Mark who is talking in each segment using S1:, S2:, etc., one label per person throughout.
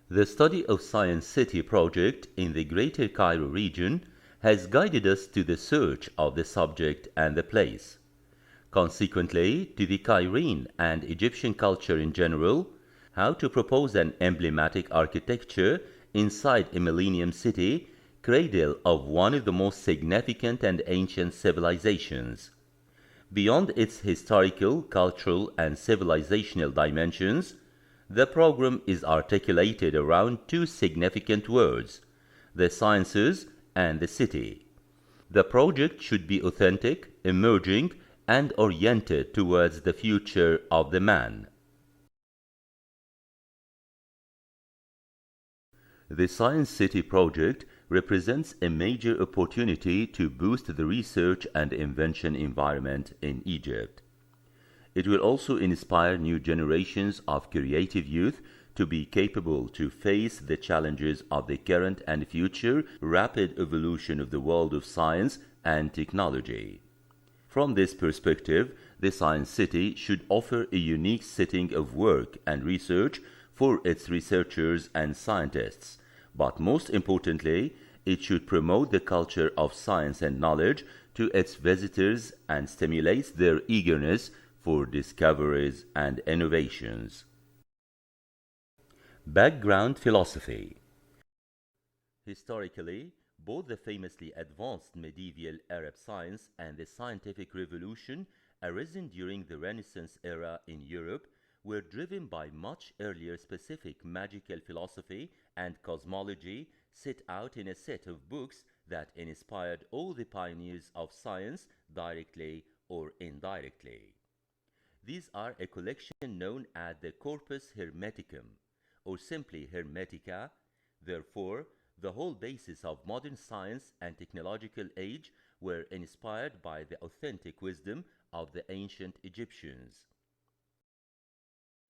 S1: The study of Science City project in the Greater Cairo region has guided us to the search of the subject and the place. Consequently, to the Cairene and Egyptian culture in general, how to propose an emblematic architecture inside a millennium city, cradle of one of the most significant and ancient civilizations. Beyond its historical, cultural, and civilizational dimensions, the program is articulated around two significant words: the sciences and the city. The project should be authentic, emerging, and oriented towards the future of the man. The Science City project represents a major opportunity to boost the research and invention environment in Egypt. It will also inspire new generations of creative youth to be capable to face the challenges of the current and future rapid evolution of the world of science and technology. From this perspective, the Science City should offer a unique setting of work and research for its researchers and scientists, but most importantly, it should promote the culture of science and knowledge to its visitors and stimulates their eagerness for discoveries and innovations. Background philosophy. Historically, both the famously advanced medieval Arab science and the scientific revolution arisen during the Renaissance era in Europe were driven by much earlier specific magical philosophy and cosmology set out in a set of books that inspired all the pioneers of science directly or indirectly. These are a collection known as the Corpus Hermeticum, or simply Hermetica. Therefore, the whole basis of modern science and technological age were inspired by the authentic wisdom of the ancient Egyptians.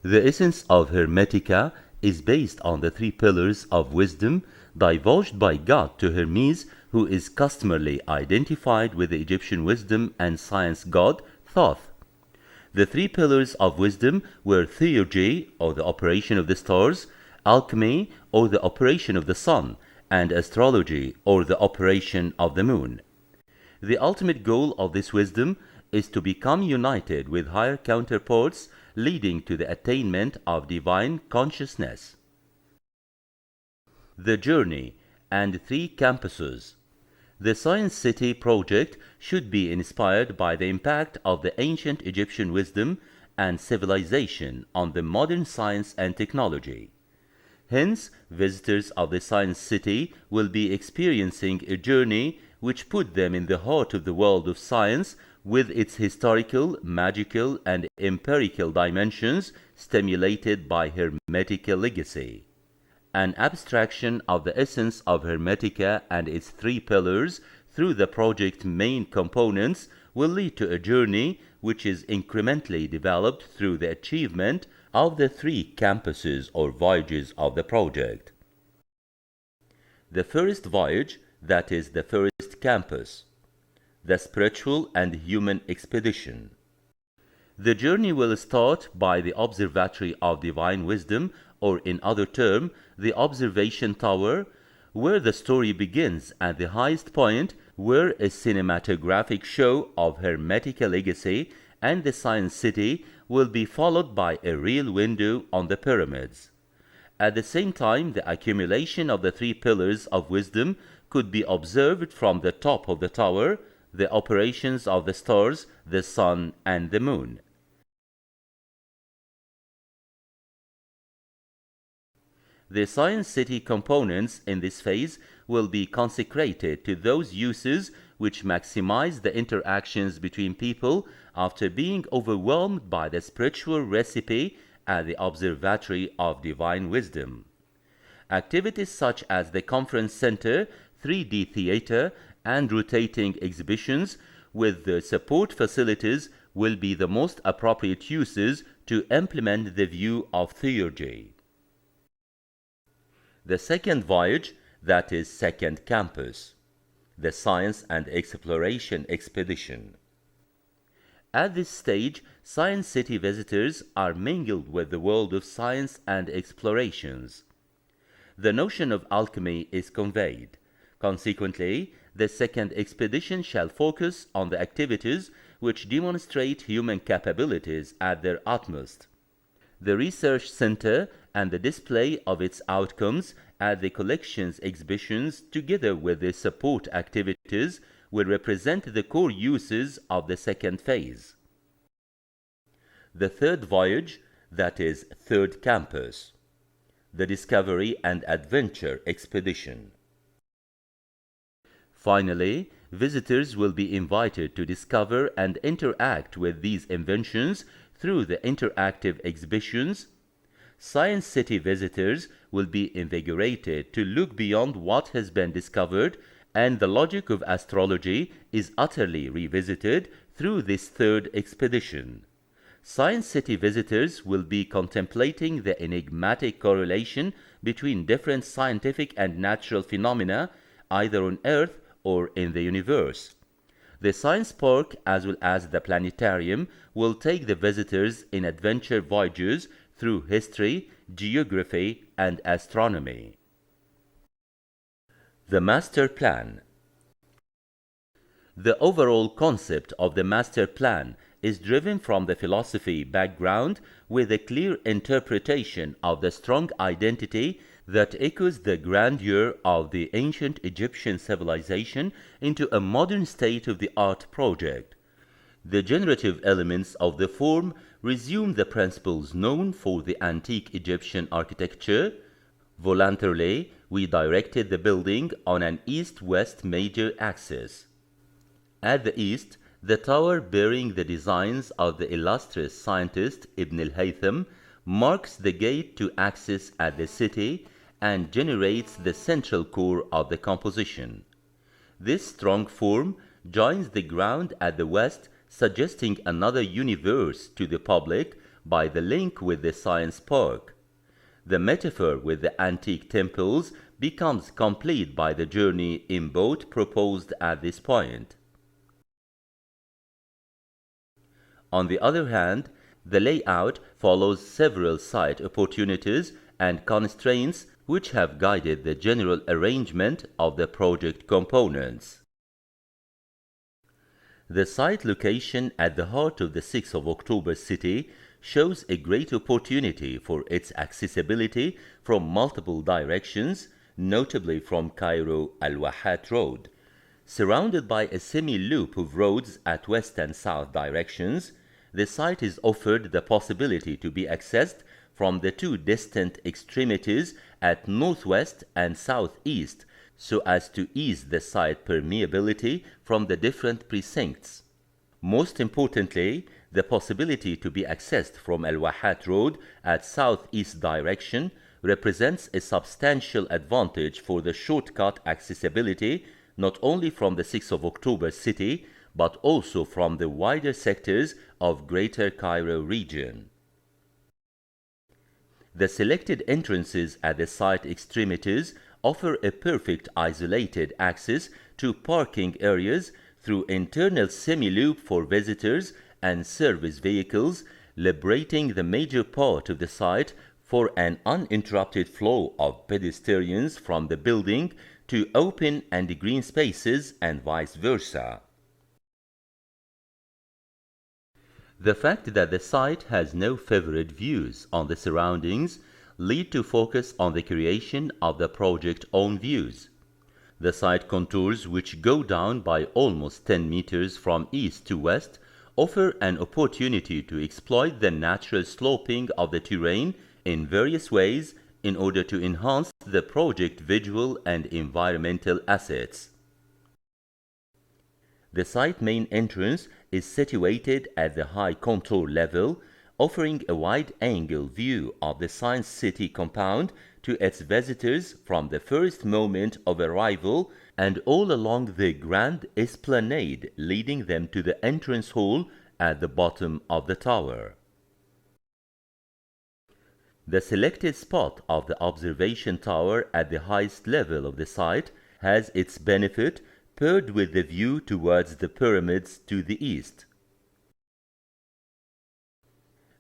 S1: The essence of Hermetica is based on the three pillars of wisdom divulged by God to Hermes, who is customarily identified with the Egyptian wisdom and science god Thoth. The three pillars of wisdom were theurgy, or the operation of the stars, alchemy, or the operation of the sun, and astrology, or the operation of the moon. The ultimate goal of this wisdom is to become united with higher counterparts, leading to the attainment of divine consciousness. The journey and three campuses. The Science City project should be inspired by the impact of the ancient Egyptian wisdom and civilization on the modern science and technology. Hence, visitors of the Science City will be experiencing a journey which put them in the heart of the world of science with its historical, magical, and empirical dimensions stimulated by Hermetica legacy. An abstraction of the essence of Hermetica and its three pillars through the project's main components will lead to a journey which is incrementally developed through the achievement of the three campuses or voyages of the project. The first voyage, that is the first campus, the spiritual and human expedition. The journey will start by the Observatory of Divine Wisdom, or in other terms, the Observation Tower, where the story begins at the highest point, where a cinematographic show of Hermetica legacy and the Science City will be followed by a real window on the pyramids. At the same time, the accumulation of the three pillars of wisdom could be observed from the top of the tower, the operations of the stars, the sun, and the moon. The Science City components in this phase will be consecrated to those uses which maximize the interactions between people after being overwhelmed by the spiritual recipe at the Observatory of Divine Wisdom. Activities such as the conference center, 3D theater, and rotating exhibitions with the support facilities will be the most appropriate uses to implement the view of theurgy. The second voyage, that is second campus, the Science and Exploration Expedition. At this stage, Science City visitors are mingled with the world of science and explorations. the notion of alchemy is conveyed. Consequently, the second expedition shall focus on the activities which demonstrate human capabilities at their utmost. The research center and the display of its outcomes at the collections exhibitions, together with the support activities, will represent the core uses of the second phase. The third voyage, that is, third campus, the Discovery and Adventure Expedition. Finally, visitors will be invited to discover and interact with these inventions through the interactive exhibitions. Science City visitors will be invigorated to look beyond what has been discovered, and the logic of astrology is utterly revisited through this third expedition. Science City visitors will be contemplating the enigmatic correlation between different scientific and natural phenomena, either on Earth or in the universe. The Science Park, as well as the planetarium, will take the visitors in adventure voyages through history, geography, and astronomy. The Master Plan. The overall concept of the Master Plan is driven from the philosophy background with a clear interpretation of the strong identity that echoes the grandeur of the ancient Egyptian civilization into a modern state-of-the-art project. The generative elements of the form resume the principles known for the antique Egyptian architecture. Voluntarily, we directed the building on an east-west major axis. At the east, the tower bearing the designs of the illustrious scientist Ibn al-Haytham marks the gate to access at the city and generates the central core of the composition. This strong form joins the ground at the west, suggesting another universe to the public by the link with the Science Park. The metaphor with the antique temples becomes complete by the journey in boat proposed at this point. On the other hand, the layout follows several site opportunities and constraints which have guided the general arrangement of the project components. The site location at the heart of the 6th of October city shows a great opportunity for its accessibility from multiple directions, notably from Cairo Al-Wahat Road. Surrounded by a semi-loop of roads at west and south directions, the site is offered the possibility to be accessed from the two distant extremities at northwest and southeast, so as to ease the site permeability from the different precincts. Most importantly, the possibility to be accessed from Al-Wahat Road at southeast direction represents a substantial advantage for the shortcut accessibility not only from the 6th of October city, but also from the wider sectors of Greater Cairo region. The selected entrances at the site extremities offer a perfect isolated access to parking areas through internal semi-loop for visitors and service vehicles, liberating the major part of the site for an uninterrupted flow of pedestrians from the building to open and green spaces and vice versa. The fact that the site has no favored views on the surroundings lead to focus on the creation of the project's own views. The site contours, which go down by almost 10 meters from east to west, offer an opportunity to exploit the natural sloping of the terrain in various ways in order to enhance the project's visual and environmental assets. The site main entrance is situated at the high contour level, offering a wide-angle view of the Science City compound to its visitors from the first moment of arrival and all along the grand esplanade leading them to the entrance hall at the bottom of the tower. The selected spot of the observation tower at the highest level of the site has its benefit paired with the view towards the pyramids to the east.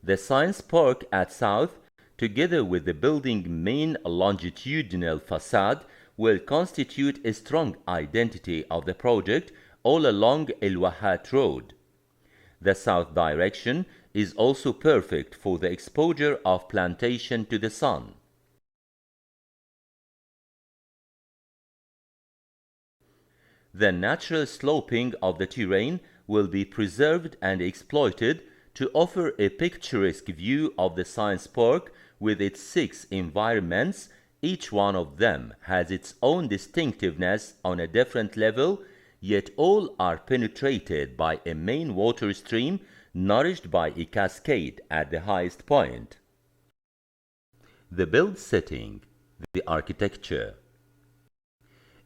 S1: The Science Park at south together with the building main longitudinal facade, will constitute a strong identity of the project all along El Wahat Road. The south direction is also perfect for the exposure of plantation to the sun. The natural sloping of the terrain will be preserved and exploited to offer a picturesque view of the science park with its 6 environments. Each one of them has its own distinctiveness on a different level, yet all are penetrated by a main water stream nourished by a cascade at the highest point. The build setting, the architecture.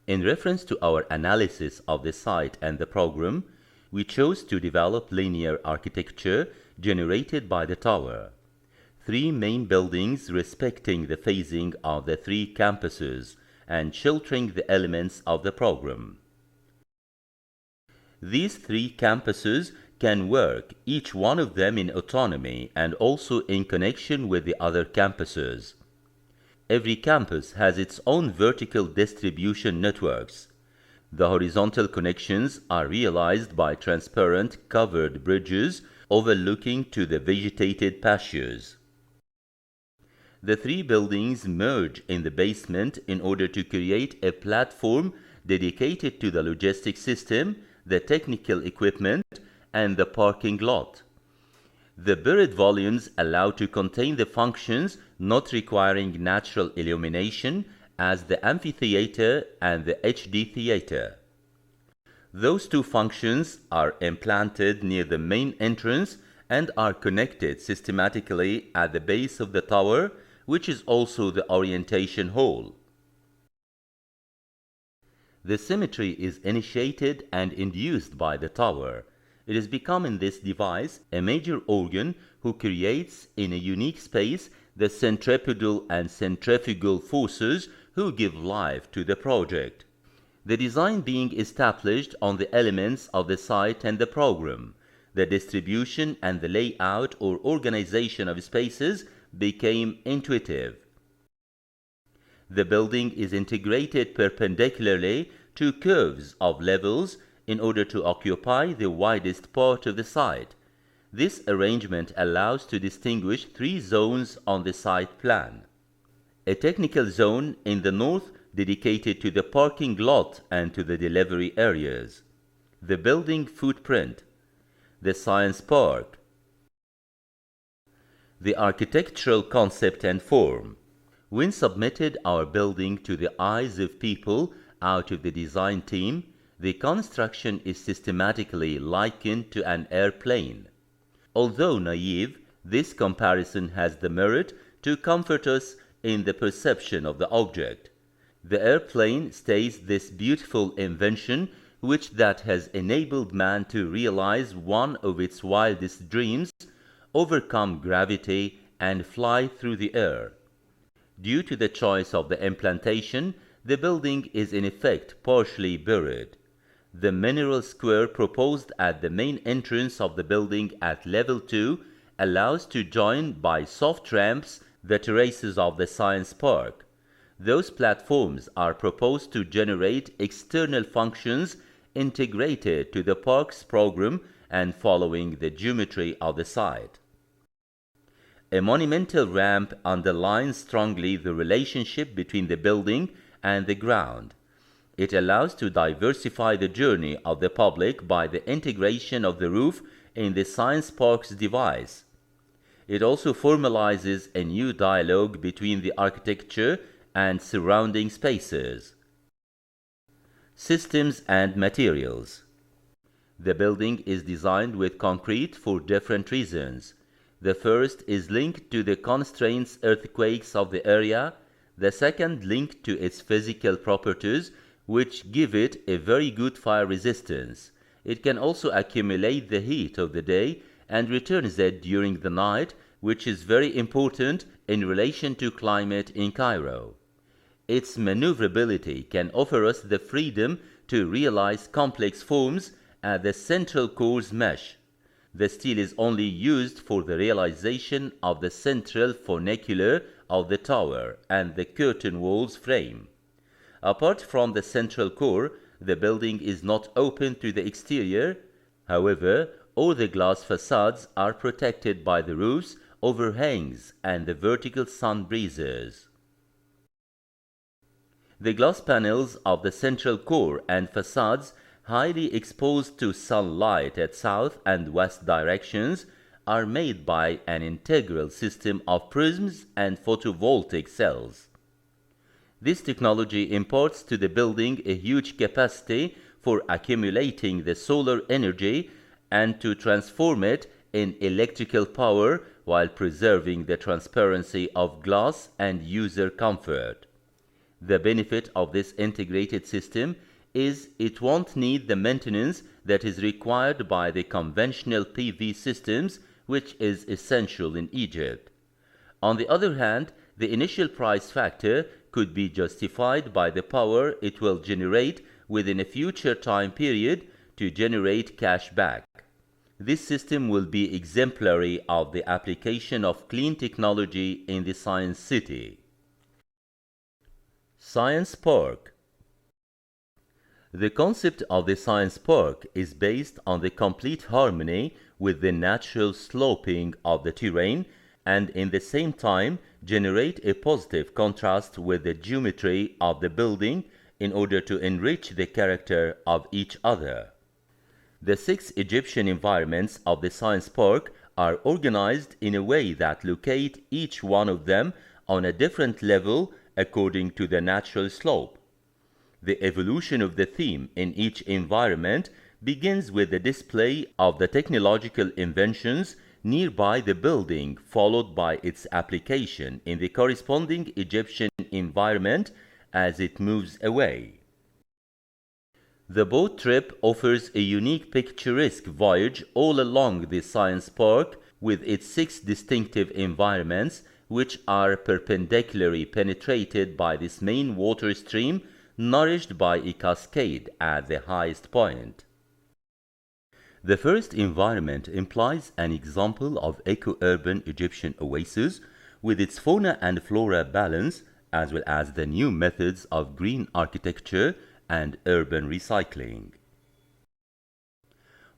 S1: In reference to our analysis of the site and the program, we chose to develop linear architecture generated by the tower. 3 main buildings respecting the phasing of the 3 campuses and sheltering the elements of the program. These 3 campuses can work, each one of them in autonomy and also in connection with the other campuses. Every campus has its own vertical distribution networks. The horizontal connections are realized by transparent covered bridges overlooking to the vegetated pastures. The 3 buildings merge in the basement in order to create a platform dedicated to the logistics system, the technical equipment, and the parking lot. The buried volumes allow to contain the functions not requiring natural illumination as the amphitheater and the HD theater. Those 2 functions are implanted near the main entrance and are connected systematically at the base of the tower, which is also the orientation hall. The symmetry is initiated and induced by the tower. It has become in this device a major organ who creates in a unique space the centripetal and centrifugal forces who give life to the project. The design being established on the elements of the site and the program, the distribution and the layout or organization of spaces became intuitive. The building is integrated perpendicularly to curves of levels in order to occupy the widest part of the site. This arrangement allows to distinguish 3 zones on the site plan. A technical zone in the north dedicated to the parking lot and to the delivery areas. The building footprint. The science park. The architectural concept and form. When submitted our building to the eyes of people out of the design team, the construction is systematically likened to an airplane. Although naive, this comparison has the merit to comfort us in the perception of the object. The airplane stays this beautiful invention which that has enabled man to realize one of its wildest dreams, overcome gravity and fly through the air. Due to the choice of the implantation, the building is in effect partially buried. The mineral square proposed at the main entrance of the building at level 2 allows to join by soft ramps the terraces of the science park. Those platforms are proposed to generate external functions integrated to the park's program and following the geometry of the site. A monumental ramp underlines strongly the relationship between the building and the ground. It allows to diversify the journey of the public by the integration of the roof in the science park's device. It also formalizes a new dialogue between the architecture and surrounding spaces. Systems and materials. The building is designed with concrete for different reasons. The first is linked to the constraints earthquakes of the area, the second linked to its physical properties, which give it a very good fire resistance. It can also accumulate the heat of the day and returns it during the night, which is very important in relation to climate in Cairo. Its maneuverability can offer us the freedom to realize complex forms at the central core's mesh. The steel is only used for the realization of the central funicular of the tower and the curtain walls frame. Apart from the central core, the building is not open to the exterior. However, all the glass facades are protected by the roofs, overhangs, and the vertical sun breezes. The glass panels of the central core and facades, highly exposed to sunlight at south and west directions, are made by an integral system of prisms and photovoltaic cells. This technology imparts to the building a huge capacity for accumulating the solar energy and to transform it in electrical power while preserving the transparency of glass and user comfort. The benefit of this integrated system is it won't need the maintenance that is required by the conventional PV systems, which is essential in Egypt. On the other hand, the initial price factor could be justified by the power it will generate within a future time period to generate cash back. This system will be exemplary of the application of clean technology in the Science City. Science Park. The concept of the Science Park is based on the complete harmony with the natural sloping of the terrain and in the same time generate a positive contrast with the geometry of the building in order to enrich the character of each other. The 6 Egyptian environments of the Science Park are organized in a way that locate each one of them on a different level according to the natural slope. The evolution of the theme in each environment begins with the display of the technological inventions nearby the building, followed by its application in the corresponding Egyptian environment as it moves away. The boat trip offers a unique picturesque voyage all along the Science Park with its 6 distinctive environments, which are perpendicularly penetrated by this main water stream nourished by a cascade at the highest point. The first environment implies an example of eco-urban Egyptian oasis with its fauna and flora balance, as well as the new methods of green architecture and urban recycling.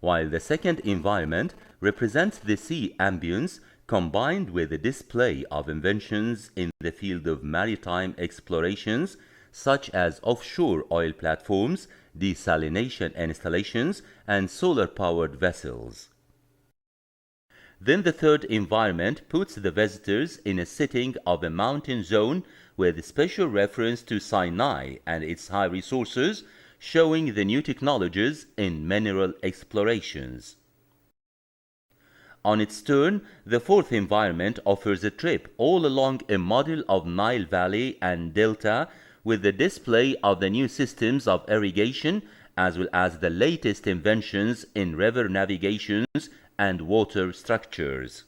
S1: While the second environment represents the sea ambience combined with the display of inventions in the field of maritime explorations, such as offshore oil platforms, desalination installations, and solar-powered vessels. Then the third environment puts the visitors in a setting of a mountain zone with special reference to Sinai and its high resources, showing the new technologies in mineral explorations. On its turn, the fourth environment offers a trip all along a model of Nile Valley and Delta with the display of the new systems of irrigation as well as the latest inventions in river navigations and water structures.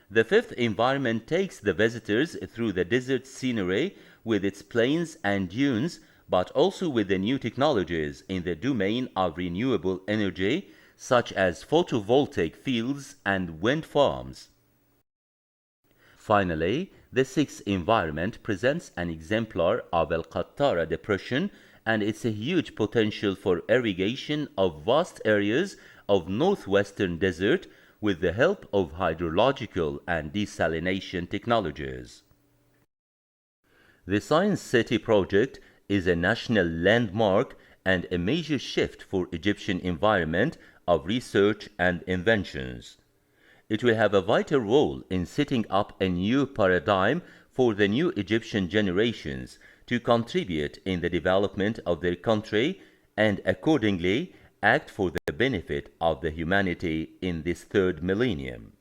S1: The fifth environment takes the visitors through the desert scenery with its plains and dunes, but also with the new technologies in the domain of renewable energy, such as photovoltaic fields and wind farms. Finally, the sixth environment presents an exemplar of El Qattara Depression and its a huge potential for irrigation of vast areas of northwestern desert with the help of hydrological and desalination technologies. The Science City project is a national landmark and a major shift for Egyptian environment of research and inventions. It will have a vital role in setting up a new paradigm for the new Egyptian generations to contribute in the development of their country and accordingly act for the benefit of the humanity in this third millennium.